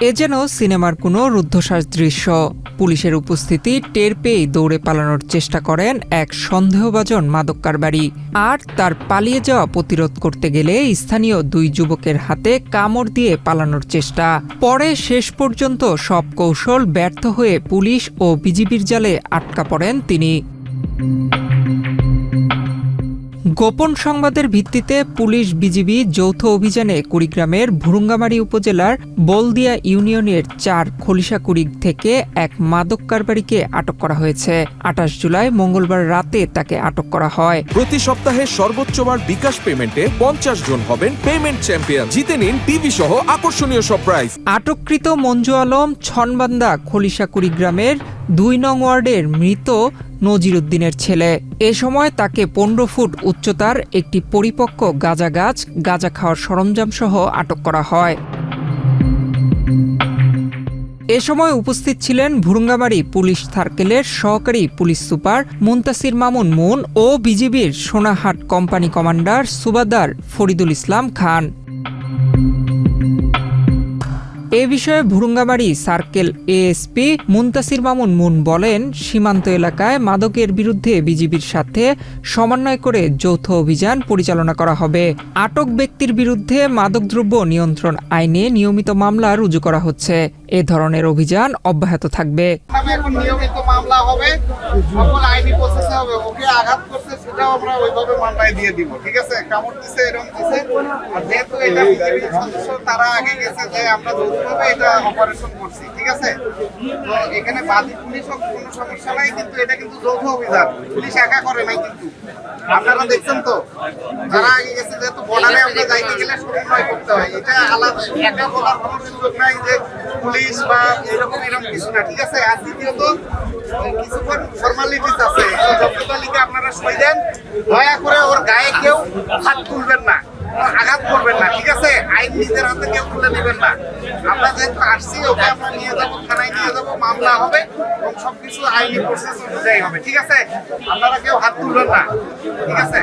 এ যেন সিনেমার কোনো রুদ্ধশ্বাস দৃশ্য। পুলিশের উপস্থিতি টের পেয়েই দৌড়ে পালানোর চেষ্টা করেন এক সন্দেহভাজন মাদক কারবারি। আর তার পালিয়ে যাওয়া প্রতিরোধ করতে গেলে স্থানীয় দুই যুবকের হাতে কামড় দিয়ে পালানোর চেষ্টা। পরে শেষ পর্যন্ত সব কৌশল ব্যর্থ হয়ে পুলিশ ও বিজিবির জালে আটকা পড়েন তিনি। গোপন সংবাদের ভিত্তিতে পুলিশ বিজিবি যৌথ অভিযানে কুড়িগ্রামের ভুরুঙ্গামারী উপজেলার বলদিয়া ইউনিয়নের ৪ খলিশাকুড়ি থেকে এক মাদক কারবারিকে আটক করা হয়েছে। ২৮ জুলাই মঙ্গলবার রাতে তাকে আটক করা হয়। প্রতি সপ্তাহে সর্বোচ্চবার বিকাশ পেমেন্টে ৫০ জন হবেন পেমেন্ট চ্যাম্পিয়ন। জিতে নিন টিভি সহ আকর্ষণীয় সব প্রাইজ। আটককৃত মঞ্জু আলম ছনবান্দা খলিশাকুড়ি গ্রামের ২ নং ওয়ার্ডের মৃত নজির উদ্দিনের ছেলে। এ সময় তাকে ১৫ ফুট উচ্চতার একটি পরিপক্ক গাঁজা গাছ, গাঁজা খাওয়ার সরঞ্জাম সহ আটক করা হয়। এ সময় উপস্থিত ছিলেন ভুরুঙ্গামারী পুলিশ সার্কেলের সহকারী পুলিশ সুপার মুনতাসির মামুন মুন ও বিজিবির সোনাহাট কোম্পানি কমান্ডার সুবাদার ফরিদুল ইসলাম খান। এ বিষয়ে ভুরুঙ্গামারী সার্কেল এএসপি মুনতাসির মামুন মুন বলেন, সীমান্ত এলাকায় মাদকের বিরুদ্ধে বিজিবির সাথে সমন্বয় করে যৌথ অভিযান পরিচালনা করা হবে। আটক ব্যক্তির বিরুদ্ধে মাদকদ্রব্য নিয়ন্ত্রণ আইনে নিয়মিত মামলা রুজু করা হচ্ছে। এ ধরনের অভিযান অব্যাহত থাকবে। নিয়মিত মামলা হবে, সকল আইনি প্রসেস হবে। ওকে আঘাত করছে সেটাও আমরা ওইভাবে মামলায় দিয়ে দিব। ঠিক আছে, কামড় দিছে এরকম দিছে। আর যেহেতু এটা বিজেপির সদস্য, তারা আগে গেছে যে আমরা যৌথভাবে এটা অপারেশন করছি। ঠিক আছে, তো এখানে বাদী পুলিশও কোনো সমস্যা নাই, কিন্তু এটা কিন্তু যৌথ অভিযান। পুলিশ একা করে নাই, কিন্তু আপনারা দেখছেন তো যারা আগে গেছে, যেহেতু বর্ডারে আমরা যাইতে গেলে সমন্বয় করতে হয়। এটা আলাদা একা বলার কোনো সুযোগ নাই যে পুলিশ বা এরকম কিছু না। ঠিক আছে, আর দ্বিতীয়ত কিছুক্ষণ ফর্মালিটিস আছে। জব্দ তালিকা আপনারা সই দেন, দয়া করে ওর গায়ে কেউ হাত তুলবেন না, আঘাত করবেন না। ঠিক আছে, আইন নিজের হাতে কেউ তুলে নেবেন না। আমরা যেহেতু আসছি, ওকে আমরা নিয়ে যাবো, থানায় নিয়ে যাবো, মামলা হবে এবং সবকিছু আইনি প্রসেস অনুযায়ী হবে। ঠিক আছে, আপনারা কেউ হাত তুলবেন না। ঠিক আছে।